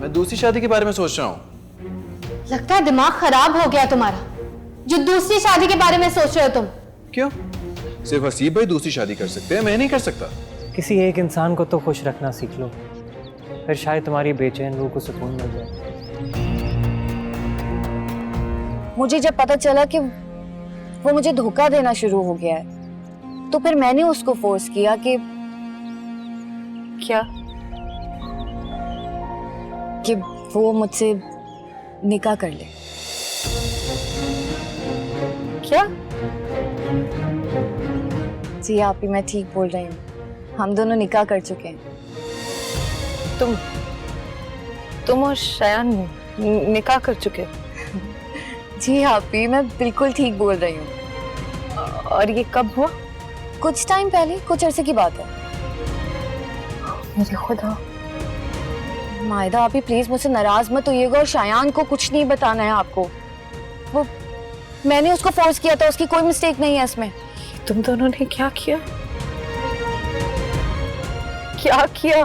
मैं दूसरी शादी के बारे में सोच रहा हूँ। लगता है दिमाग खराब हो गया तुम्हारा, जो दूसरी शादी के बारे में सोच रहे हो तुम। क्यों? सिर्फ हसीब भाई दूसरी शादी कर सकते हैं, मैं नहीं कर सकता। किसी एक इंसान को तो खुश रखना सीख लो, फिर शायद तुम्हारी बेचैन रूह को सुकून मिल जाए। मुझे जब पता चला कि वो मुझे धोखा देना शुरू हो गया है, तो फिर मैंने उसको फोर्स किया कि वो मुझसे निकाह कर ले। क्या? जी आप ही, मैं ठीक बोल रही हूँ, हम दोनों निकाह कर चुके हैं। तुम और शयान निकाह कर चुके? जी आप ही, मैं बिल्कुल ठीक बोल रही हूँ। और ये कब हुआ? कुछ टाइम पहले, कुछ अरसे की बात है। मेरे खुदा। मायदा आप ही प्लीज मुझसे नाराज मत होइएगा, और शायान को कुछ नहीं बताना है आपको। वो मैंने उसको फोर्स किया था, उसकी कोई मिस्टेक नहीं है इसमें। तुम दोनों ने क्या किया? क्या किया?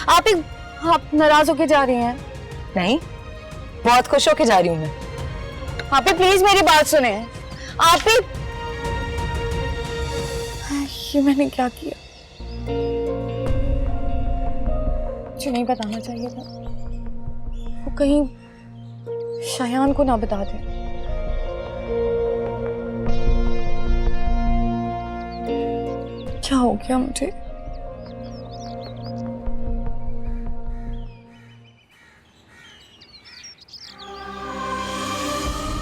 आप नाराज होके जा रही हैं? नहीं, बहुत खुश होके जा रही हूँ मैं। आप ही प्लीज मेरी बात सुने। आप ही, ये मैंने क्या किया? मुझे नहीं बताना चाहिए था, वो कहीं शायान को ना बता दे। क्या हो गया मुझे?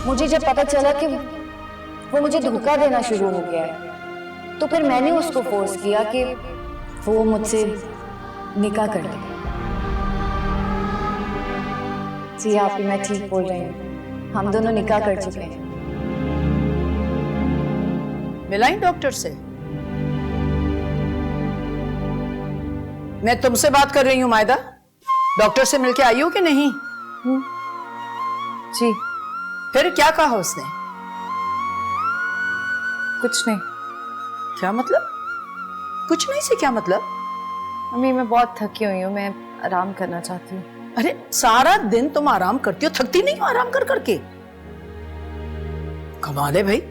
मुझे जब पता चला कि वो मुझे धोखा देना शुरू हो गया है, तो फिर मैंने उसको फोर्स किया कि वो मुझसे निकाह कर ले। जी आप ही, मैं ठीक बोल रही हूँ, हम दोनों निकाह कर चुके हैं। मिलाई डॉक्टर से? मैं तुमसे बात कर रही हूँ मायदा। डॉक्टर से मिलके आई हो कि नहीं? जी। फिर क्या कहा उसने? कुछ नहीं। क्या मतलब? कुछ नहीं से क्या मतलब? मम्मी मैं बहुत थकी हुई हूँ, मैं आराम करना चाहती हूँ। अरे सारा दिन तुम आराम करती हो, थकती नहीं हो आराम कर करके? कमाल है भाई।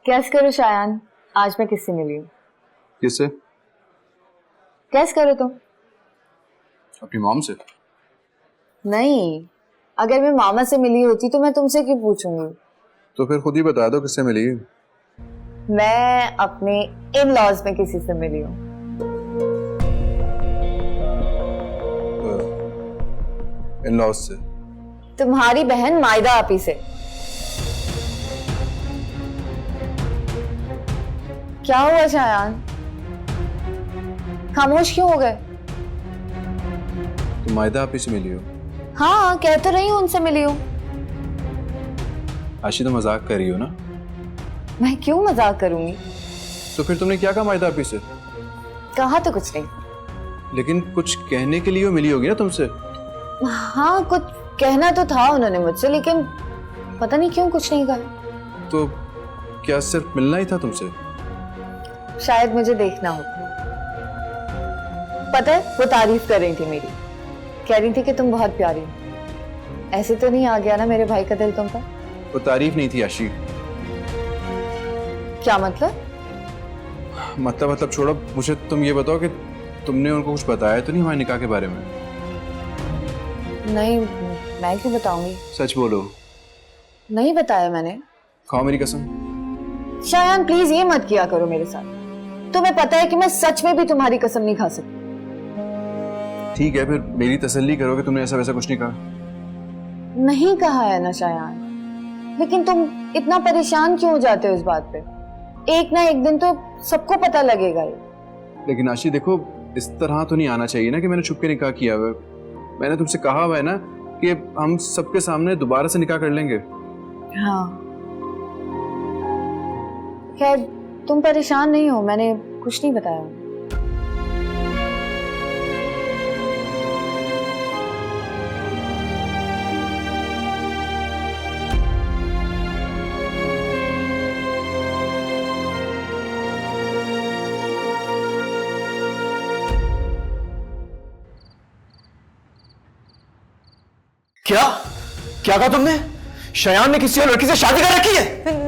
कैस करो शायान, आज मैं किससे मिली हूँ? किससे? कैस करो तुम। अपनी मॉम से। नहीं, अगर मैं मामा से मिली होती तो मैं तुमसे क्यों पूछूंगी? तो फिर खुद ही बता दो किससे मिली। मैं अपने इन लॉज में किसी से मिली हूँ। इन लॉज से? तुम्हारी बहन मायदा आपी से। क्या हुआ शायान, खामोश क्यों हो गए? तुम मायदा आपी से मिली हो? हाँ, कह तो रही हूँ उनसे मिली हूँ। आशी तो मजाक कर रही हो ना? मैं क्यों मजाक करूंगी? तो फिर तुमने क्या कहा मायदा आपी से? कहा तो कुछ नहीं। लेकिन कुछ कहने के लिए वो मिली होगी ना तुमसे? हाँ, कुछ कहना तो था उन्होंने मुझसे, लेकिन पता नहीं क्यों कुछ नहीं कहा। तो क्या सिर्फ मिलना ही था तुमसे? शायद मुझे देखना हो। पता है, वो तारीफ कर रही थी मेरी, कह रही थी कि तुम बहुत प्यारी हो। ऐसे तो नहीं आ गया ना मेरे भाई का दिल तुम पर? वो तारीफ नहीं थी आशी। क्या मतलब? मतलब छोड़ो, मुझे तुम ये बताओ कि तुमने उनको कुछ बताया तो नहीं हमारे निकाह के बारे में? नहीं, मैं क्यों बताऊंगी? सच बोलो। नहीं बताया मैंने। खाओ मेरी कसम। शायान प्लीज ये मत किया करो मेरे साथ। तुम्हें पता है कि मैं सच में भी तुम्हारी कसम नहीं खा सकती। ठीक है, फिर मेरी तसल्ली करो कि तुमने ऐसा वैसा कुछ नहीं कहा। नहीं कहा है ना शायान, लेकिन तुम इतना परेशान क्यों हो जाते हो इस बात पे? एक ना एक दिन तो सबको पता लगेगा ये। लेकिन आशी देखो, इस तरह तो नहीं आना चाहिए ना कि मैंने छुप के निकाह किया हुआ। मैंने तुमसे कहा हुआ है ना कि हम सबके सामने दोबारा से निकाह कर लेंगे। हाँ, खैर तुम परेशान नहीं हो, मैंने कुछ नहीं बताया। क्या क्या कहा तुमने? शयान ने किसी और लड़की से शादी कर रखी है?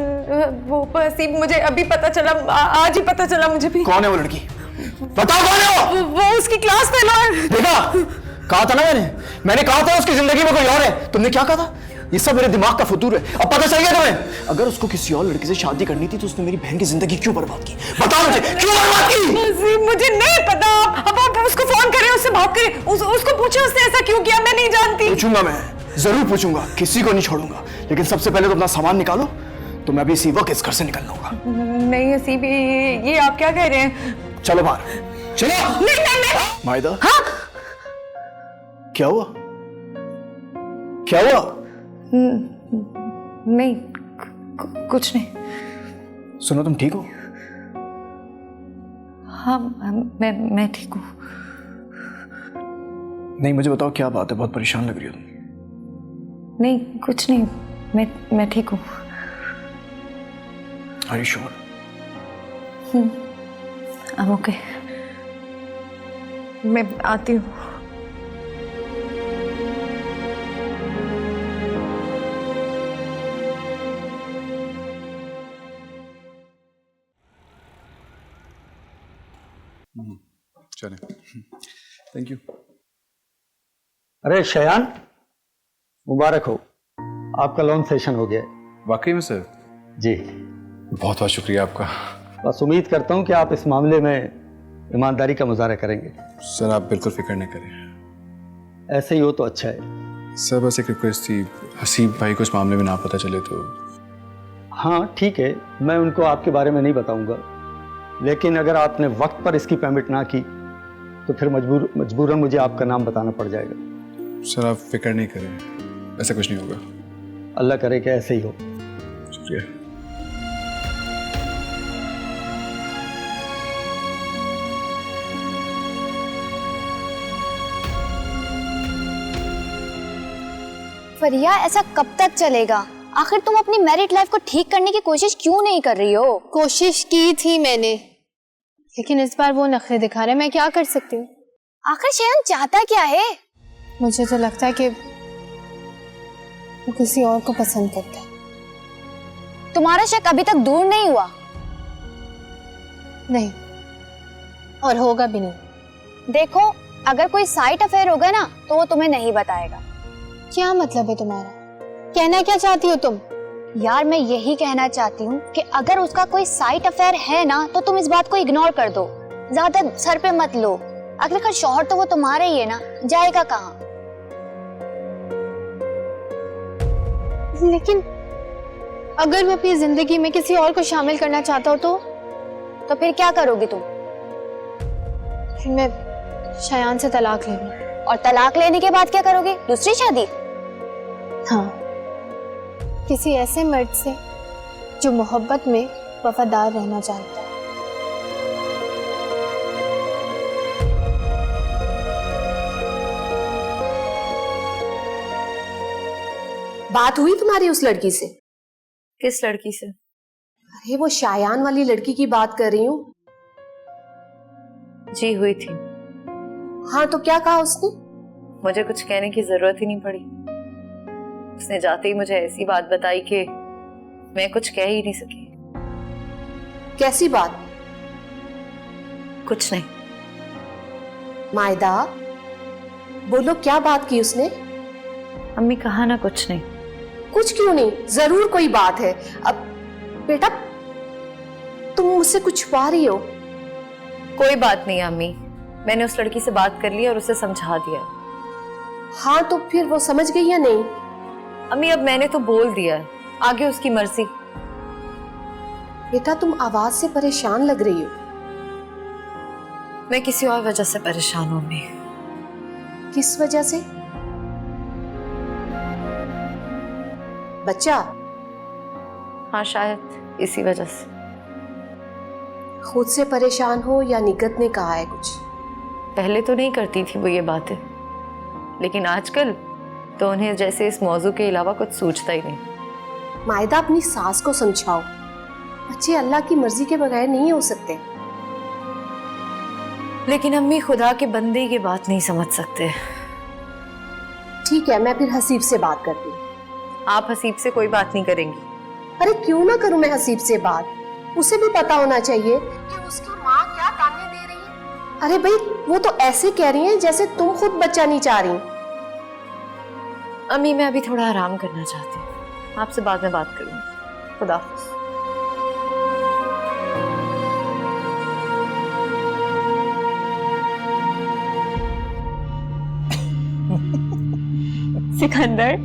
वो वसीम, मुझे अभी पता चला, आज ही पता चला मुझे भी। कौन है वो लड़की? बताओ कौन है वो उसकी क्लास फेलो है। देखा, कहा था ना मैंने कहा था उसकी जिंदगी में कोई और है। तुमने क्या कहा था? ये सब मेरे दिमाग का फतूर है। अब पता चल गया तुम्हें? अगर उसको किसी और लड़की से शादी करनी थी तो उसने मेरी बहन की जिंदगी क्यों बर्बाद की? बताओ मुझे, क्यों बर्बाद की? वसीम, मुझे नहीं पता। अब आप उसको फोन करें, उससे बात करें, उसको पूछे उसने ऐसा क्यों किया। मैं नहीं जानती। पूछूंगा, मैं जरूर पूछूंगा, किसी को नहीं छोड़ूंगा। लेकिन सबसे पहले तो अपना सामान निकालो। तो मैं अभी इसी वक्त इस घर से निकल लूंगा। नहीं वसीम, ये आप क्या कह रहे हैं? चलो बाहर, चलो। नहीं। माहिदा, हाँ? क्या हुआ? क्या हुआ? नहीं, कुछ नहीं। सुनो, तुम ठीक हो? हाँ, मैं ठीक हूँ। नहीं, मुझे बताओ क्या बात है, बहुत परेशान लग रही हो तुम। नहीं, कुछ नहीं, मैं ठीक हूँ। Are you sure? I'm okay। मैं आती हूँ। चले, थैंक यू। अरे शयान, मुबारक हो, आपका लोन सेशन हो गया है। वाकई में सर? जी। बहुत बहुत शुक्रिया आपका। बस उम्मीद करता हूँ कि आप इस मामले में ईमानदारी का मुजाहरा करेंगे। सर आप बिल्कुल फिक्र नहीं करें। ऐसे ही हो तो अच्छा है। सर बस एक रिक्वेस्ट थी, हसीब भाई को इस मामले में ना पता चले तो। हाँ ठीक है, मैं उनको आपके बारे में नहीं बताऊंगा, लेकिन अगर आपने वक्त पर इसकी पेमेंट ना की तो फिर मजबूरन मुझे आपका नाम बताना पड़ जाएगा। सर आप फिक्र नहीं करें, ऐसा कुछ नहीं होगा। अल्लाह करे कि ऐसे ही हो। शुक्रिया। फरिया, ऐसा कब तक चलेगा? आखिर तुम अपनी मैरिड लाइफ को ठीक करने की कोशिश क्यों नहीं कर रही हो? कोशिश की थी मैंने, लेकिन इस बार वो नखरे दिखा रहे, मैं क्या कर सकती हूँ? आखिर शयान चाहता क्या है? मुझे तो लगता है कि वो किसी और को पसंद करता है। तुम्हारा शक अभी तक दूर नहीं हुआ? नहीं, और होगा भी नहीं। देखो, अगर कोई साइड अफेयर होगा ना तो वो तुम्हें नहीं बताएगा। क्या मतलब है तुम्हारा? कहना क्या चाहती हो तुम? यार, मैं यही कहना चाहती हूँ कि अगर उसका कोई साइड अफेयर है ना तो तुम इस बात को इग्नोर कर दो, ज्यादा सर पे मत लो। आखिरकार शौहर तो वो तुम्हारा ही है ना, जाएगा कहाँ? लेकिन अगर वो अपनी जिंदगी में किसी और को शामिल करना चाहता हो तो फिर क्या करोगी तुम? फिर मैं शयान से तलाक ले लूं। और तलाक लेने के बाद क्या करोगे? दूसरी शादी? हाँ, किसी ऐसे मर्द से जो मोहब्बत में वफादार रहना चाहता है। बात हुई तुम्हारी उस लड़की से? किस लड़की से? अरे वो शायान वाली लड़की की बात कर रही हूँ। जी हुई थी। हाँ, तो क्या कहा उसने? मुझे कुछ कहने की जरूरत ही नहीं पड़ी। उसने जाते ही मुझे ऐसी बात बताई कि मैं कुछ कह ही नहीं सकी। कैसी बात? कुछ नहीं। मायदा, बोलो क्या बात की उसने? अम्मी, कहा ना कुछ नहीं। कुछ क्यों नहीं, जरूर कोई बात है। अब बेटा, तुम मुझसे कुछ छुपा रही हो। कोई बात नहीं अम्मी, मैंने उस लड़की से बात कर ली और उसे समझा दिया। हाँ, तो फिर वो समझ गई या नहीं? अम्मी, अब मैंने तो बोल दिया, आगे उसकी मर्जी। बेटा, तुम आवाज से परेशान लग रही हो। मैं किसी और वजह से परेशान हूँ अम्मी। किस वजह से? बच्चा? हाँ, शायद इसी वजह से। खुद से परेशान हो या निगत ने कहा है कुछ? पहले तो नहीं करती थी वो ये बातें, लेकिन आजकल तो उन्हें जैसे इस मौजू के अलावा कुछ सूझता ही नहीं। मायदा, अपनी सास को समझाओ, बच्चे अल्लाह की मर्जी के बगैर नहीं हो सकते। लेकिन अम्मी खुदा के बंदे की बात नहीं समझ सकते। ठीक है, मैं फिर हसीब से बात करती हूँ। आप हसीब से कोई बात नहीं करेंगी? अरे क्यों ना करूं मैं हसीब से बात? उसे भी पता होना चाहिए कि उसकी माँ क्या ताने दे रही है। अरे भाई, वो तो ऐसे कह रही हैं जैसे तुम खुद बच्चा नहीं चाह रही। अम्मी मैं अभी थोड़ा आराम करना चाहती हूँ, आपसे बाद में बात करूंगी। खुदा हाफिज। सिकंदर,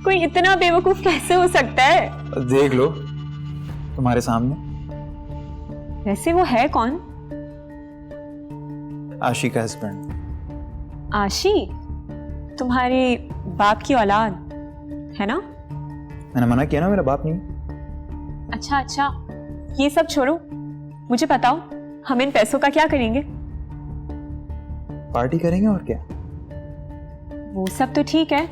कोई इतना बेवकूफ कैसे हो सकता है? देख लो तुम्हारे सामने। वैसे वो है कौन? आशी का हस्बैंड। आशी? तुम्हारे बाप की औलाद है ना? मैंने मना किया ना, मेरा बाप नहीं। अच्छा अच्छा, ये सब छोड़ो, मुझे बताओ हम इन पैसों का क्या करेंगे? पार्टी करेंगे और क्या। वो सब तो ठीक है,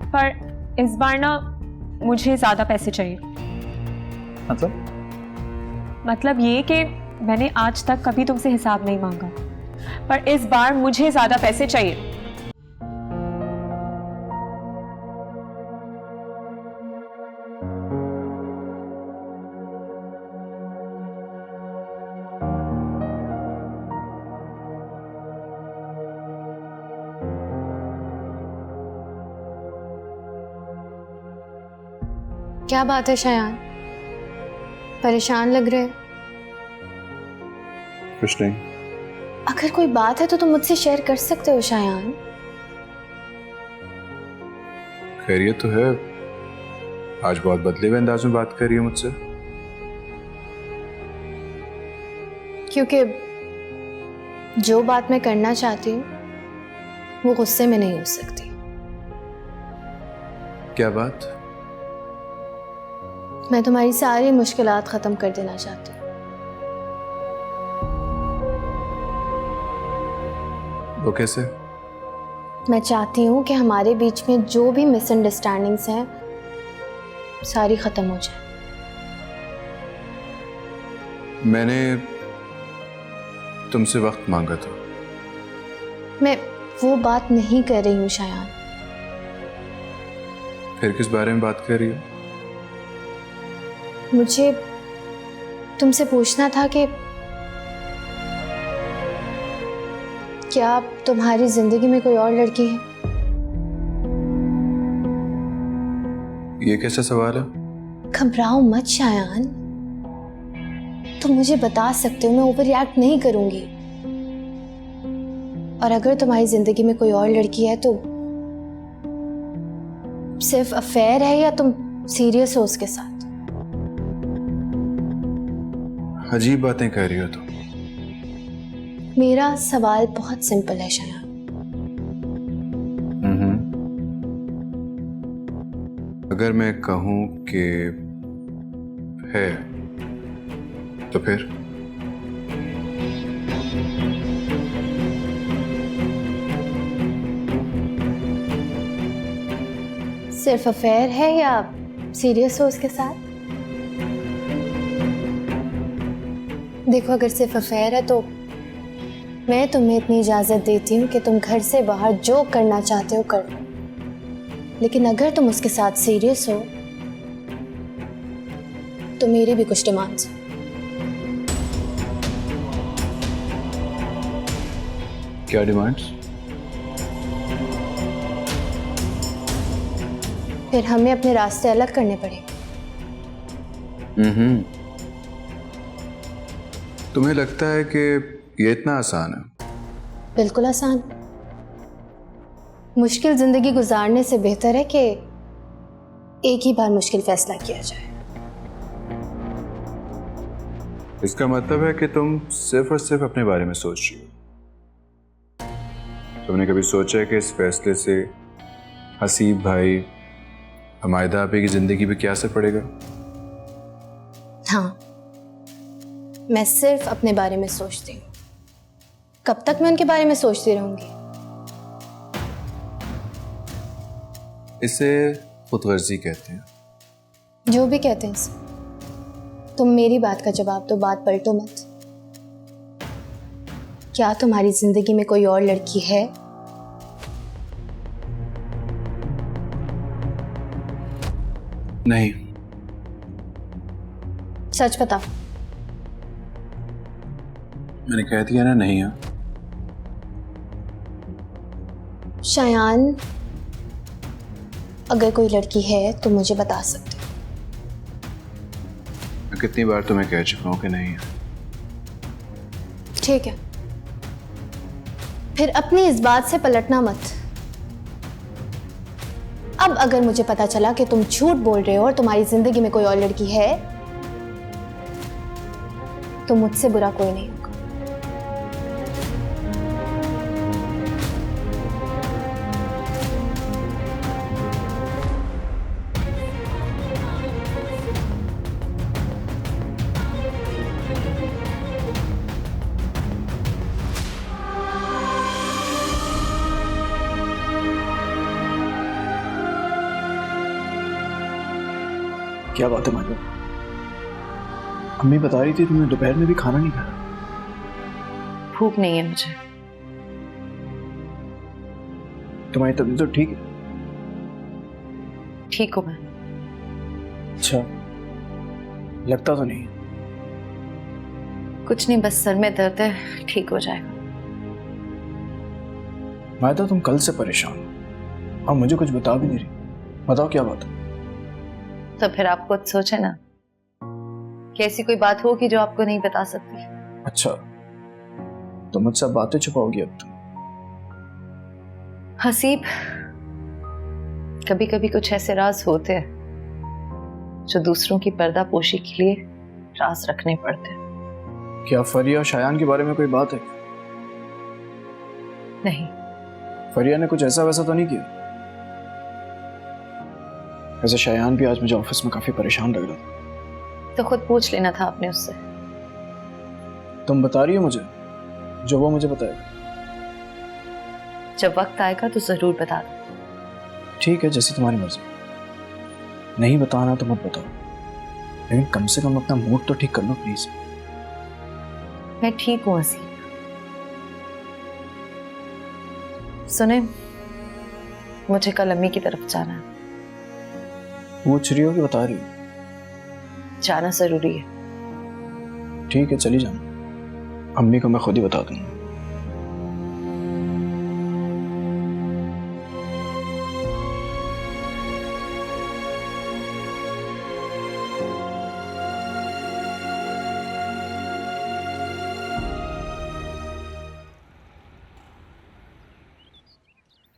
पर इस बार ना मुझे ज्यादा पैसे चाहिए। मतलब ये कि मैंने आज तक कभी तुमसे हिसाब नहीं मांगा, पर इस बार मुझे ज्यादा पैसे चाहिए। क्या बात है शयान, परेशान लग रहे? कुछ नहीं। अगर कोई बात है तो तुम मुझसे शेयर कर सकते हो शयान। खैरियत तो है। आज बहुत बदले हुए अंदाज में बात कर रही है मुझसे। क्योंकि जो बात मैं करना चाहती हूँ वो गुस्से में नहीं हो सकती। क्या बात? मैं तुम्हारी सारी मुश्किलात खत्म कर देना चाहती हूँ। वो कैसे? मैं चाहती हूँ कि हमारे बीच में जो भी मिसअंडरस्टैंडिंग्स हैं सारी खत्म हो जाए। मैंने तुमसे वक्त मांगा था। मैं वो बात नहीं कर रही हूँ शयान। फिर किस बारे में बात कर रही हो? मुझे तुमसे पूछना था कि क्या तुम्हारी जिंदगी में कोई और लड़की है? ये कैसा सवाल है? घबराओ मत शायान, तुम मुझे बता सकते हो, मैं ओवर रिएक्ट नहीं करूंगी। और अगर तुम्हारी जिंदगी में कोई और लड़की है तो सिर्फ अफेयर है या तुम सीरियस हो उसके साथ? अजीब बातें कह रही हो तुम। मेरा सवाल बहुत सिंपल है शयान। अगर मैं कहूं कि है तो फिर? सिर्फ अफेयर है या सीरियस हो उसके साथ? देखो, अगर सिर्फ अफेयर है तो मैं तुम्हें इतनी इजाजत देती हूँ कि तुम घर से बाहर जो करना चाहते हो कर लो। लेकिन अगर तुम उसके साथ सीरियस हो तो मेरी भी कुछ डिमांड्स हैं। क्या डिमांड्स? फिर हमें अपने रास्ते अलग करने पड़ेंगे। तुम्हें लगता है कि ये इतना आसान है? बिल्कुल आसान। मुश्किल जिंदगी गुजारने से बेहतर है कि एक ही बार मुश्किल फैसला किया जाए। इसका मतलब है कि तुम सिर्फ और सिर्फ अपने बारे में सोच रही हो। तुमने कभी सोचा है कि इस फैसले से हसीब भाई, हमायदा आपी की जिंदगी पे क्या असर पड़ेगा? हाँ, मैं सिर्फ अपने बारे में सोचती हूँ। कब तक मैं उनके बारे में सोचती रहूंगी? इसे खुदगर्जी कहते हैं। जो भी कहते हैं इसे, तुम मेरी बात का जवाब दो, बात पलटो मत। क्या तुम्हारी जिंदगी में कोई और लड़की है? नहीं। सच बताओ। मैंने कह दिया ना, नहीं है। शायान, अगर कोई लड़की है तो मुझे बता सकते हो। मैं कितनी बार तुम्हें कह चुका हूं कि नहीं है। ठीक है, फिर अपनी इस बात से पलटना मत। अब अगर मुझे पता चला कि तुम झूठ बोल रहे हो और तुम्हारी जिंदगी में कोई और लड़की है, तो मुझसे बुरा कोई नहीं होगा। क्या बात है माधव? अम्मी बता रही थी तुमने दोपहर में भी खाना नहीं खाया। भूख नहीं है मुझे। तुम्हारी तबीयत तो ठीक है? ठीक हूं मैं। अच्छा, लगता तो नहीं। कुछ नहीं, बस सर में दर्द है, ठीक हो जाएगा। माधव, तुम कल से परेशान हो और मुझे कुछ बता भी नहीं रही। बताओ क्या बात है? तो फिर आप खुद सोचे ना कि ऐसी कोई बात होगी जो आपको नहीं बता सकती। अच्छा, तो मुझसे बातें छुपाओगी अब तुम? हसीब, कभी कभी कुछ ऐसे राज होते हैं जो दूसरों की पर्दापोशी के लिए राज रखने पड़ते हैं। क्या फरिया और शायान के बारे में कोई बात है? नहीं। फरिया ने कुछ ऐसा वैसा तो नहीं किया? वैसे शायान भी आज मुझे ऑफिस में काफी परेशान लग रहा था। तो खुद पूछ लेना था आपने उससे। तुम बता रही हो मुझे जो वो मुझे बताएगा? जब वक्त आएगा तो जरूर बता दो। ठीक है, जैसी तुम्हारी मर्जी। नहीं बताना तो मत बताओ, लेकिन कम से कम अपना मूड तो ठीक कर लो प्लीज। मैं ठीक हूँ हसीब। सुने, मुझे कल अम्मी की तरफ जाना है। पूछ रही हो कि बता रही हो? जाना जरूरी है। ठीक है, चली जाना। अम्मी को मैं खुद ही बता दूंगा।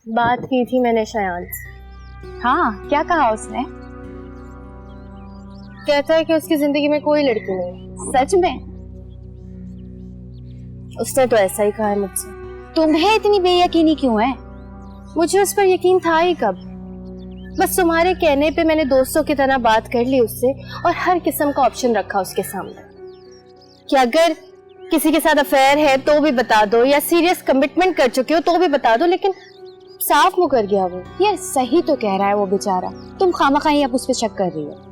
बात की थी मैंने शायान से। हाँ, क्या कहा उसने? कहता है कि उसकी जिंदगी में कोई लड़की नहीं। सच में? उसने तो ऐसा ही कहा है मुझसे। तुम्हें इतनी बेयकीनी क्यों है? मुझे उस पर यकीन था ही कब। बस तुम्हारे कहने पे मैंने दोस्तों की तरह बात कर ली उससे और हर किस्म का ऑप्शन रखा उसके सामने कि अगर किसी के साथ अफेयर है तो भी बता दो, या सीरियस कमिटमेंट कर चुके हो तो भी बता दो, लेकिन साफ मुकर गया वो। यार सही तो कह रहा है वो बेचारा, तुम खामखाई अब उस पर शक कर रही हो।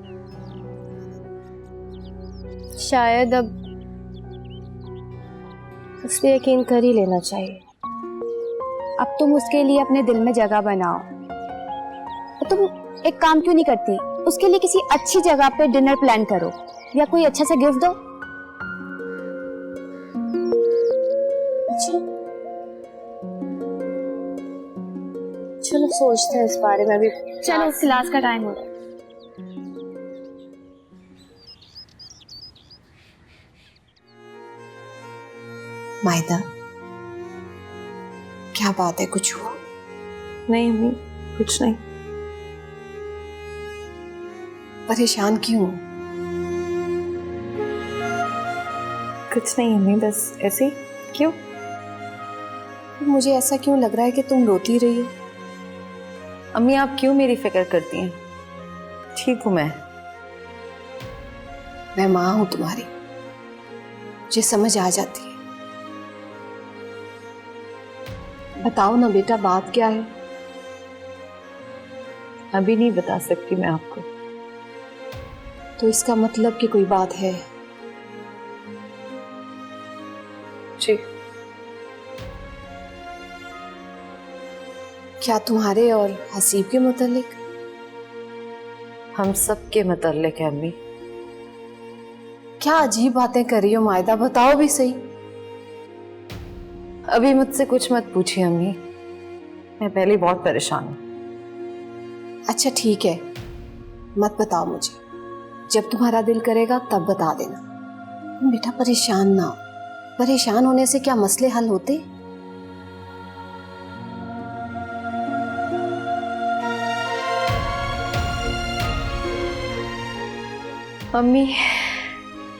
शायद अब उस पर यकीन कर ही लेना चाहिए। अब तुम उसके लिए अपने दिल में जगह बनाओ। तुम एक काम क्यों नहीं करती, उसके लिए किसी अच्छी जगह पे डिनर प्लान करो या कोई अच्छा सा गिफ्ट दो। अच्छा, चलो सोचते हैं इस बारे में। अभी चलो, क्लास का टाइम हो रहा है। मायदा, क्या बात है? कुछ हुआ? नहीं अम्मी, कुछ नहीं। परेशान क्यों? कुछ नहीं अम्मी, बस ऐसे ही। क्यों? मुझे ऐसा क्यों लग रहा है कि तुम रोती रही हो? अम्मी, आप क्यों मेरी फिक्र करती हैं? ठीक हूं मैं। मैं माँ हूं तुम्हारी, मुझे समझ आ जाती है। बताओ ना बेटा, बात क्या है? अभी नहीं बता सकती मैं आपको। तो इसका मतलब कि कोई बात है? जी। क्या तुम्हारे और हसीब के मुतालिक? हम सब के मुताल्लिक है अम्मी। क्या अजीब बातें कर रही हो मायदा, बताओ भी सही। अभी मुझसे कुछ मत पूछिए अम्मी, मैं पहले बहुत परेशान हूँ। अच्छा ठीक है, मत बताओ मुझे, जब तुम्हारा दिल करेगा तब बता देना। बेटा परेशान ना हो, परेशान होने से क्या मसले हल होते? अम्मी,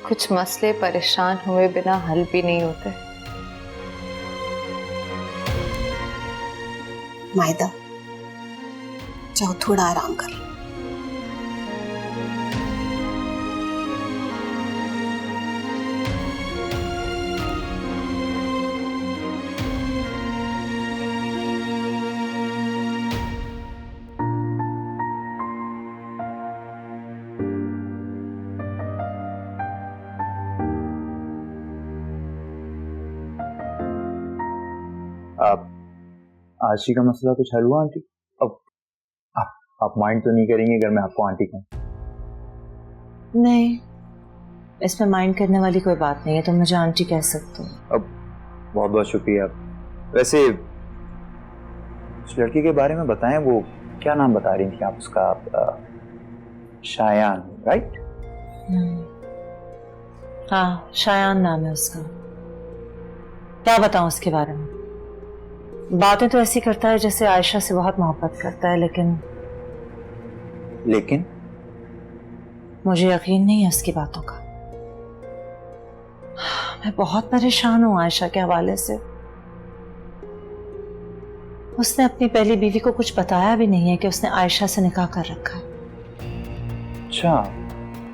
कुछ मसले परेशान हुए बिना हल भी नहीं होते। मायदा जाओ थोड़ा आराम कर लो। आशी का मसला कुछ हल हुआ आंटी? अब आप माइंड तो नहीं करेंगे अगर मैं आपको आंटी कहूँ? नहीं, इसमें माइंड करने वाली कोई बात नहीं है, तुम मुझे आंटी कह सकते हो। अब बहुत बहुत शुक्रिया। वैसे उस लड़की के बारे में बताएं, वो क्या नाम बता रही थी आप उसका? शायान, राइट? हाँ, शायान नाम है उसका। क्या बताऊं उसके बारे में? बातें तो ऐसी करता है जैसे आयशा से बहुत मोहब्बत करता है, लेकिन मुझे यकीन नहीं है उसकी बातों का। मैं बहुत परेशान हूं आयशा के हवाले से। उसने अपनी पहली बीवी को कुछ बताया भी नहीं है कि उसने आयशा से निकाह कर रखा है। अच्छा।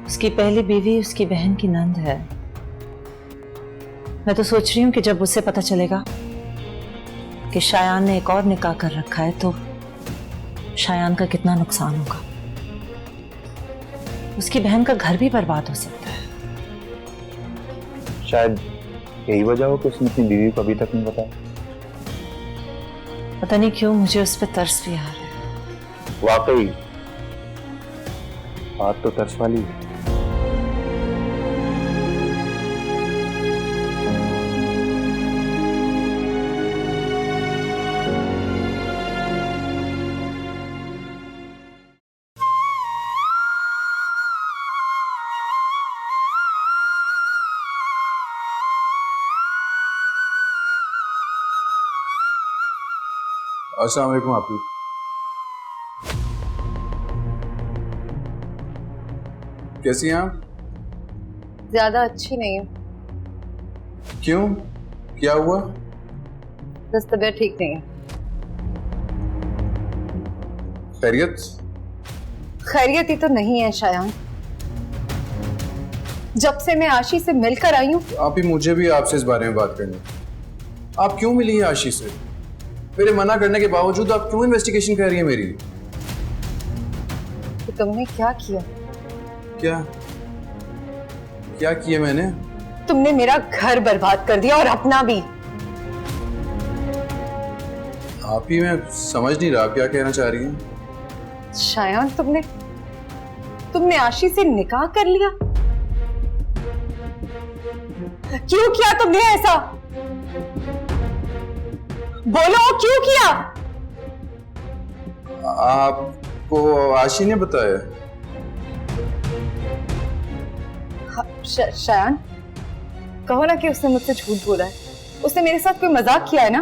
उसकी पहली बीवी उसकी बहन की नंद है। मैं तो सोच रही हूँ कि जब उसे पता चलेगा कि शायान ने एक और निकाह कर रखा है तो शायान का कितना नुकसान होगा। उसकी बहन का घर भी बर्बाद हो सकता है। शायद यही वजह हो कि उसने अपनी बीवी को अभी तक नहीं बताया। पता नहीं क्यों मुझे उस पर तरस भी आ रहा है। वाकई बात तो तरस वाली है। अस्सलाम वालेकुम आपकी। कैसी हैं आप? ज्यादा अच्छी नहीं है। क्यों, क्या हुआ? बस तबीयत ठीक नहीं है। खैरियत? खैरियत ही तो नहीं है शायान। जब से मैं आशी से मिलकर आई हूँ। आप ही, मुझे भी आपसे इस बारे में बात करनी। आप क्यों मिली हैं आशी से? मेरे मना करने के बावजूद आप क्यों इन्वेस्टिगेशन कर रही है मेरी? तो तुमने क्या किया? क्या किया मैंने? तुमने मेरा घर बर्बाद कर दिया और अपना भी। आप ही, मैं समझ नहीं रहा आप क्या कहना चाह रही हैं। शायान, तुमने आशी से निकाह कर लिया? क्यों किया तुमने ऐसा? बोलो, क्यों किया? आपको आशी ने बताया? शायान, कहो ना कि उसने मुझसे झूठ बोला है। उसने मेरे साथ कोई मजाक किया है ना?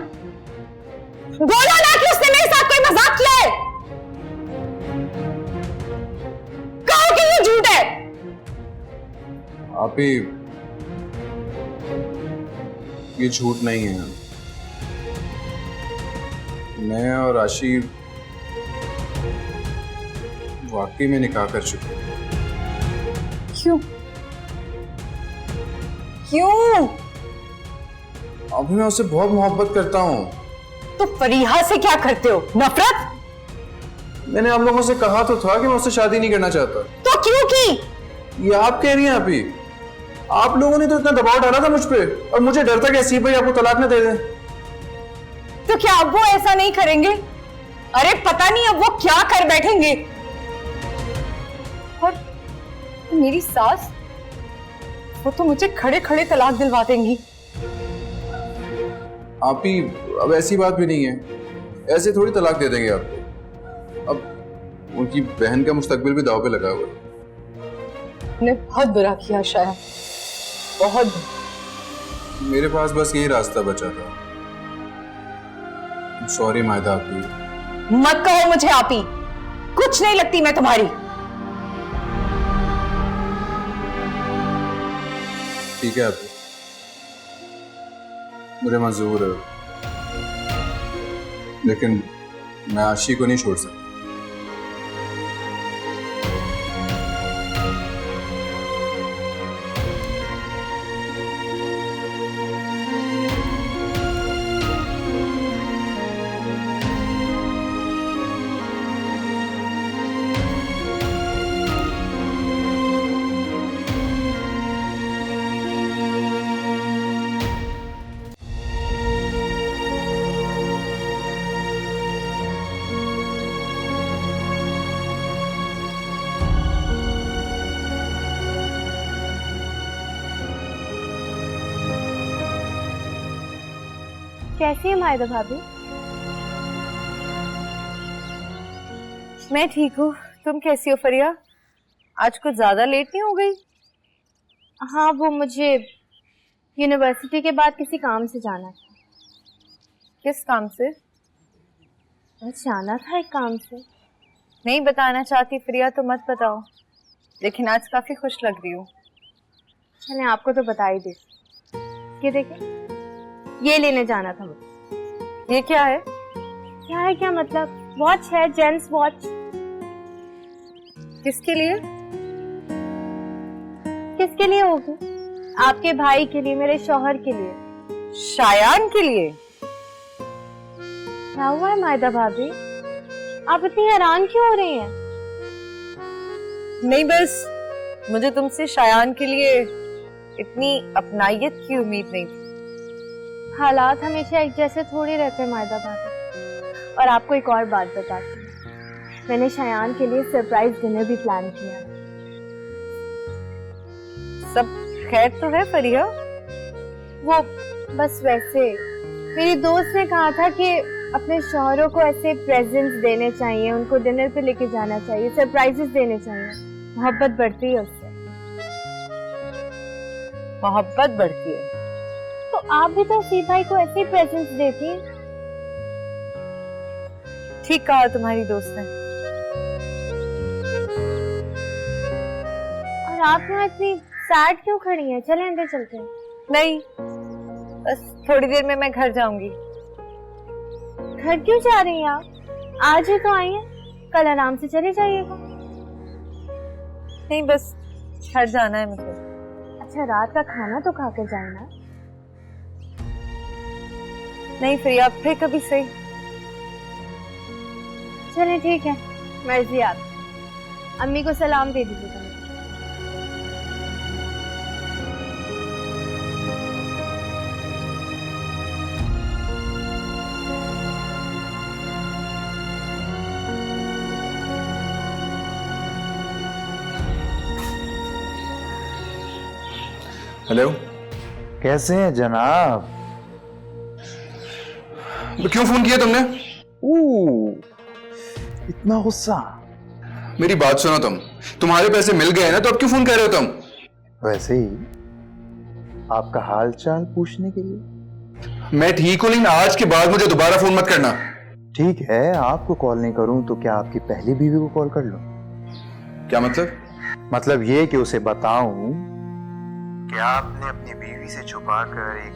बोलो ना कि उसने मेरे साथ कोई मजाक किया है। कहो कि ये झूठ है। आप ही, ये झूठ नहीं है। मैं और आशी वाकई में निकाह कर चुके हैं। क्यों? अभी मैं उससे बहुत मोहब्बत करता हूँ। तो फरीहा से क्या करते हो? नफरत? मैंने आप लोगों से कहा तो था कि मैं उससे शादी नहीं करना चाहता। तो क्यों की? ये आप कह रही हैं अभी? आप लोगों ने तो इतना दबाव डाला था मुझ पे, और मुझे डर था कि हसीब भाई आपको तलाक न दे दें। तो क्या अब वो ऐसा नहीं करेंगे? अरे पता नहीं अब वो क्या कर बैठेंगे। और मेरी सास, वो तो मुझे खड़े खड़े तलाक दिलवा देंगी। आप ही, अब ऐसी बात भी नहीं है, ऐसे थोड़ी तलाक दे देंगे आपको। अब उनकी बहन का मुस्तकबिल भी दांव पे लगा हुआ है। ने बहुत बुरा किया शायद, बहुत बुरा। मेरे पास बस यही रास्ता बचा था। सॉरी मायदा आपी। मत कहो मुझे आपी, कुछ नहीं लगती मैं तुम्हारी। ठीक है आपी, मुझे मंजूर है, लेकिन मैं आशी को नहीं छोड़ सकता। कैसी है मायदा भाभी? मैं ठीक हूँ, तुम कैसी हो फरिया? आज कुछ ज्यादा लेट नहीं हो गई? हाँ, वो मुझे यूनिवर्सिटी के बाद किसी काम से जाना था। किस काम से? बस जाना था एक काम से। नहीं बताना चाहती फरिया तो मत बताओ, लेकिन आज काफी खुश लग रही हूँ। चले आपको तो बता ही दी। ये देखिए, ये लेने जाना था मुझे। ये क्या है? क्या है क्या मतलब? वॉच है, जेंट्स वॉच। किसके लिए? किसके लिए होगी? आपके भाई के लिए, मेरे शौहर के लिए। शायान के लिए? क्या हुआ है मायदा भाभी? आप इतनी हैरान क्यों हो रही हैं? नहीं बस मुझे तुमसे शायान के लिए इतनी अपनाइयत की उम्मीद नहीं थी। हालात हमेशा एक जैसे थोड़ी रहते हैं मायदा भाभी। और आपको एक और बात बताती हूँ, मैंने शायान के लिए सरप्राइज डिनर भी प्लान किया। सब खैर तो है फरिया? वो बस वैसे मेरी दोस्त ने कहा था कि अपने शौहरों को ऐसे प्रेजेंट्स देने चाहिए, उनको डिनर पे लेके जाना चाहिए, सरप्राइजेस देने चाहिए। मोहब्बत बढ़ती है उससे। मोहब्बत बढ़ती है तो आप भी तो सी भाई को ऐसे प्रेजेंट्स देती हैं। ठीक कहा तुम्हारी दोस्त ने। और आप यहाँ इतनी सैड क्यों खड़ी हैं? चले अंदर चलते हैं। नहीं, बस थोड़ी देर में मैं घर जाऊंगी। घर क्यों जा रही हैं आप? आज ही तो आई हैं, कल आराम से चले जाइएगा। नहीं बस घर जाना है मुझे। अच्छा, रात का खाना तो खा कर जाए ना। नहीं फिर आप फिर कभी सही। चले ठीक है, मर्जी आप। अम्मी को सलाम दे दीजिएगा। हेलो, कैसे हैं जनाब? तो क्यों फोन किया तुमने? इतना गुस्सा? मेरी बात सुनो, तुम्हारे पैसे मिल गए ना, तो अब क्यों फोन कर रहे हो तुम? वैसे ही आपका हाल चाल पूछने के लिए। मैं ठीक हूं, लेकिन आज के बाद मुझे दोबारा फोन मत करना। ठीक है, आपको कॉल नहीं करूं तो क्या आपकी पहली बीवी को कॉल कर लूं? क्या मतलब? मतलब ये कि उसे बताऊं कि आपने अपनी बीवी से छुपाकर एक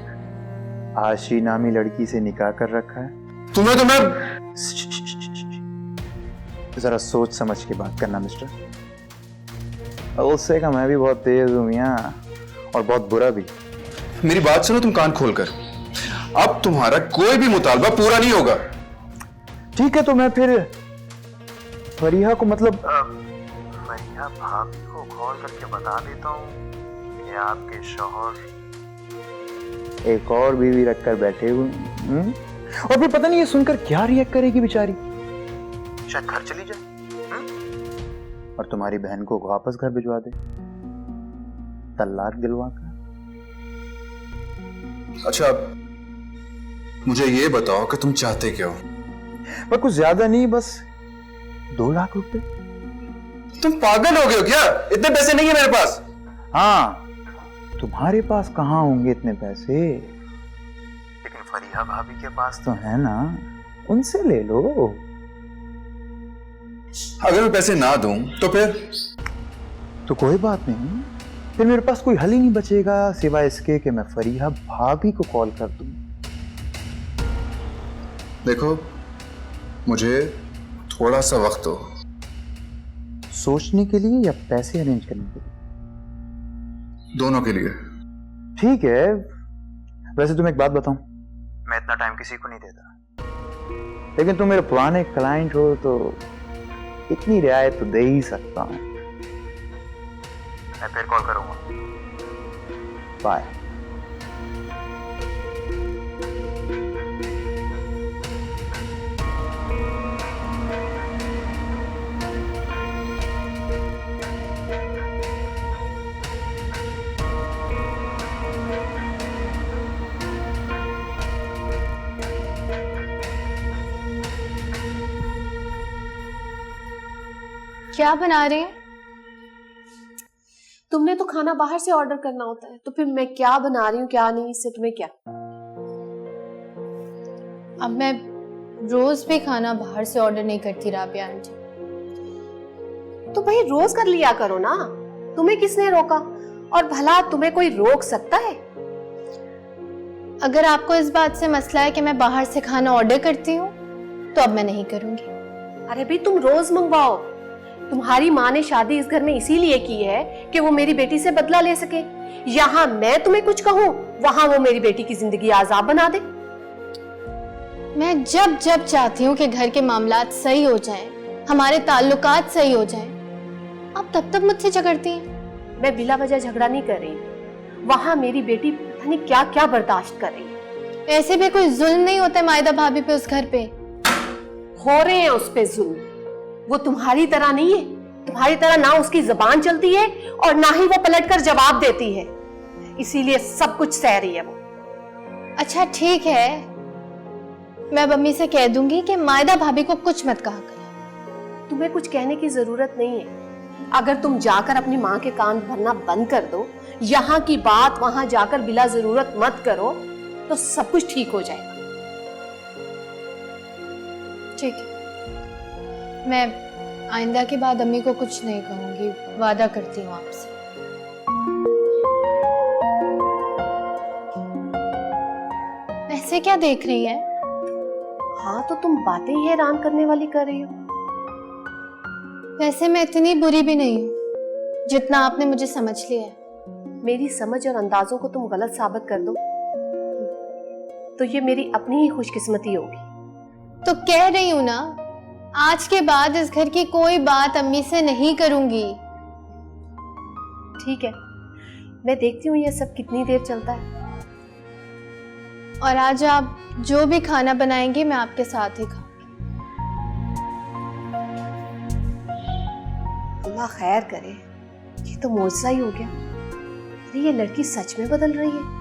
आशी नामी लड़की से निकाह कर रखा है। तुम्हें तो मैं जरा सोच समझ के बात करना मिस्टर। और उससे का मैं भी बहुत तेज हूं मियां, और बहुत बुरा भी। मेरी बात सुनो तुम कान खोलकर। अब तुम्हारा कोई भी मुतालबा पूरा नहीं होगा। ठीक है, तो मैं फिर फरीहा को मतलब फरीहा भाभी को कॉल करके बता देता हूँ कि आपके शौहर एक और बीवी रखकर बैठे हुए। और फिर पता नहीं ये सुनकर क्या रिएक्ट करेगी बेचारी, शायद घर चली जाए और तुम्हारी बहन को वापस घर भिजवा दे तलाक दिलवा कर। अच्छा मुझे ये बताओ कि तुम चाहते क्या हो? पर कुछ ज्यादा नहीं, बस 2 लाख रुपए। तुम पागल हो गए हो क्या? इतने पैसे नहीं है मेरे पास। हाँ, तुम्हारे पास कहाँ होंगे इतने पैसे, लेकिन फरीहा भाभी के पास तो है ना, उनसे ले लो। अगर मैं पैसे ना दूं तो फिर? तो कोई बात नहीं, फिर मेरे पास कोई हल ही नहीं बचेगा सिवाय इसके कि मैं फरीहा भाभी को कॉल कर दूं। देखो मुझे थोड़ा सा वक्त दो। सोचने के लिए या पैसे अरेंज करने के लिए? दोनों के लिए। ठीक है, वैसे तुम एक बात बताऊं, मैं इतना टाइम किसी को नहीं देता, लेकिन तुम मेरे पुराने क्लाइंट हो तो इतनी रियायत तो दे ही सकता हूं। मैं फिर कॉल करूंगा। बाय। क्या बना रही है? तुमने तो खाना बाहर से ऑर्डर करना होता है, तो फिर मैं क्या बना रही हूँ क्या नहीं, इससे तुम्हें क्या? अब मैं रोज भी खाना बाहर से ऑर्डर नहीं करती राबिया आंटी। तो भाई रोज कर लिया करो ना, तुम्हें किसने रोका? और भला तुम्हें कोई रोक सकता है? अगर आपको इस बात से मसला है कि मैं बाहर से खाना ऑर्डर करती हूँ तो अब मैं नहीं करूंगी। अरे भाई तुम रोज मंगवाओ। तुम्हारी माँ ने शादी इस घर में इसीलिए की है कि वो मेरी बेटी से बदला ले सके। यहाँ मैं तुम्हें कुछ कहूँ, वहां वो मेरी बेटी की जिंदगी आजाब बना दे। मैं जब जब चाहती हूँ कि घर के मामलात सही हो जाएं, हमारे ताल्लुकात सही हो जाएं, आप तब तक मुझसे झगड़ती हैं। मैं बिला वजह झगड़ा नहीं कर रही, वहां मेरी बेटी पता नहीं क्या क्या बर्दाश्त कर रही है। ऐसे भी कोई जुल्म नहीं होता मायदा भाभी पे उस घर पे। हो रहे हैं उस पे जुल्म, वो तुम्हारी तरह नहीं है। तुम्हारी तरह ना उसकी जबान चलती है और ना ही वो पलटकर जवाब देती है, इसीलिए सब कुछ सह रही है वो। अच्छा ठीक है, मैं अब अम्मी से कह दूंगी कि मायदा भाभी को कुछ मत कहा करें। तुम्हें कुछ कहने की जरूरत नहीं है। अगर तुम जाकर अपनी माँ के कान भरना बंद कर दो, यहाँ की बात वहां जाकर बिला जरूरत मत करो, तो सब कुछ ठीक हो जाएगा। ठीक है, मैं आइंदा के बाद अम्मी को कुछ नहीं कहूंगी, वादा करती हूँ आपसे। ऐसे क्या देख रही है? हाँ तो तुम बातें ही हैरान करने वाली कर रही हो। वैसे मैं इतनी बुरी भी नहीं हूँ जितना आपने मुझे समझ लिया है। मेरी समझ और अंदाजों को तुम गलत साबित कर दो तो ये मेरी अपनी ही खुशकिस्मती होगी। तो कह रही हूँ ना, आज के बाद इस घर की कोई बात अम्मी से नहीं करूंगी। ठीक है, मैं देखती हूँ ये सब कितनी देर चलता है। और आज आप जो भी खाना बनाएंगे मैं आपके साथ ही खाऊंगी। अल्लाह खैर करे, ये तो मौजज़ा ही हो गया। अरे ये लड़की सच में बदल रही है।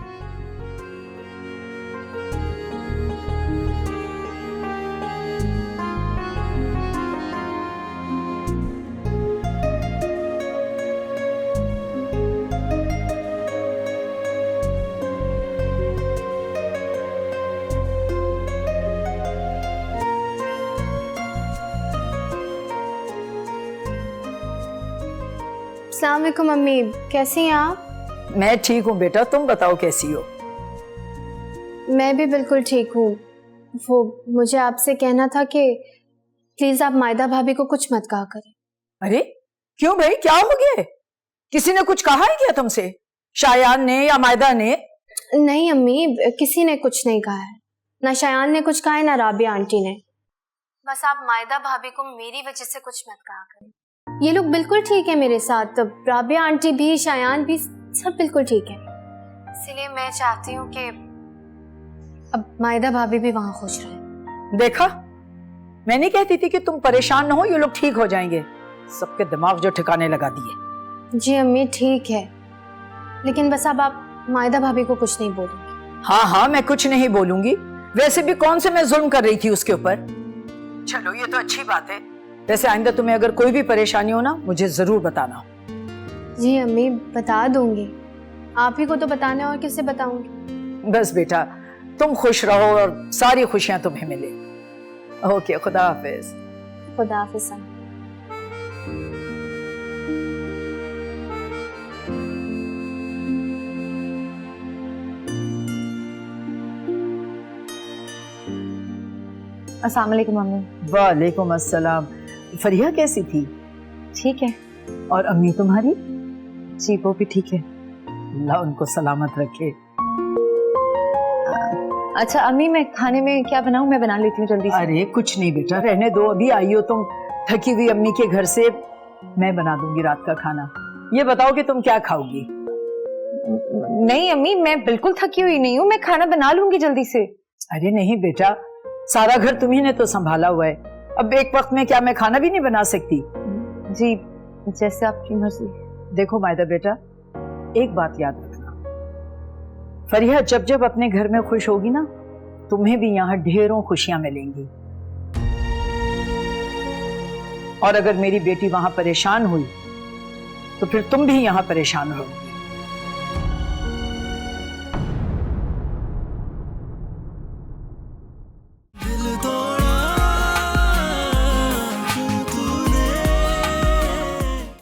अस्सलाम वालेकुम मम्मी, कैसी हैं आप? मैं ठीक हूँ बेटा, तुम बताओ कैसी हो? मैं भी बिल्कुल ठीक हूँ। वो मुझे आपसे कहना था कि प्लीज आप मायदा भाभी को कुछ मत कहा करें। अरे क्यों भाई, क्या हो गया? किसी ने कुछ कहा है क्या तुमसे, शायान ने या मायदा ने? नहीं अम्मी, किसी ने कुछ नहीं कहा है, ना शयान ने कुछ कहा है ना राबिया आंटी ने। बस आप मायदा भाभी को मेरी वजह से कुछ मत कहा करें। ये लोग बिल्कुल ठीक है मेरे साथ, राबिया आंटी भी, शयान भी, सब बिल्कुल ठीक है। इसलिए मैं चाहती हूँ कि अब मायदा भाभी भी वहाँ खुश रहे। देखा, मैं नहीं कहती थी कि तुम परेशान न हो, ये लोग ठीक हो जाएंगे। सबके दिमाग जो ठिकाने लगा दिए। जी अम्मी ठीक है, लेकिन बस अब आप मायदा भाभी को कुछ नहीं बोलेंगे। हाँ हाँ, मैं कुछ नहीं बोलूंगी। वैसे भी कौन से मैं जुल्म कर रही थी उसके ऊपर। चलो ये तो अच्छी बात है। वैसे आइंदा तुम्हें अगर कोई भी परेशानी हो ना, मुझे जरूर बताना। जी अम्मी बता दूंगी, आप ही को तो बताना है और किससे बताऊंगी। बस बेटा, तुम खुश रहो और सारी खुशियां तुम्हें मिले। ओके, खुदा हाफिज। खुदा हाफिज। अस्सलाम वालेकुम मम्मी। वालेकुम अस्सलाम। फरिया कैसी थी? ठीक है। और अम्मी तुम्हारी? जी वो भी ठीक है। अल्लाह उनको सलामत रखे। अच्छा अम्मी, मैं खाने में क्या बनाऊं? मैं बना लेती हूँ जल्दी से। अरे कुछ नहीं बेटा, रहने दो, अभी आई हो तुम थकी हुई अम्मी के घर से, मैं बना दूंगी रात का खाना। ये बताओ कि तुम क्या खाओगी? नहीं अम्मी, मैं बिल्कुल थकी हुई नहीं हूँ, मैं खाना बना लूंगी जल्दी से। अरे नहीं बेटा, सारा घर तुम्ही ने तो संभाला हुआ है, अब एक वक्त में क्या मैं खाना भी नहीं बना सकती? जी जैसे आपकी मर्जी। देखो मायदा बेटा, एक बात याद रखना, फरिया जब जब अपने घर में खुश होगी ना, तुम्हें भी यहाँ ढेरों खुशियां मिलेंगी। और अगर मेरी बेटी वहां परेशान हुई तो फिर तुम भी यहाँ परेशान रहोगी।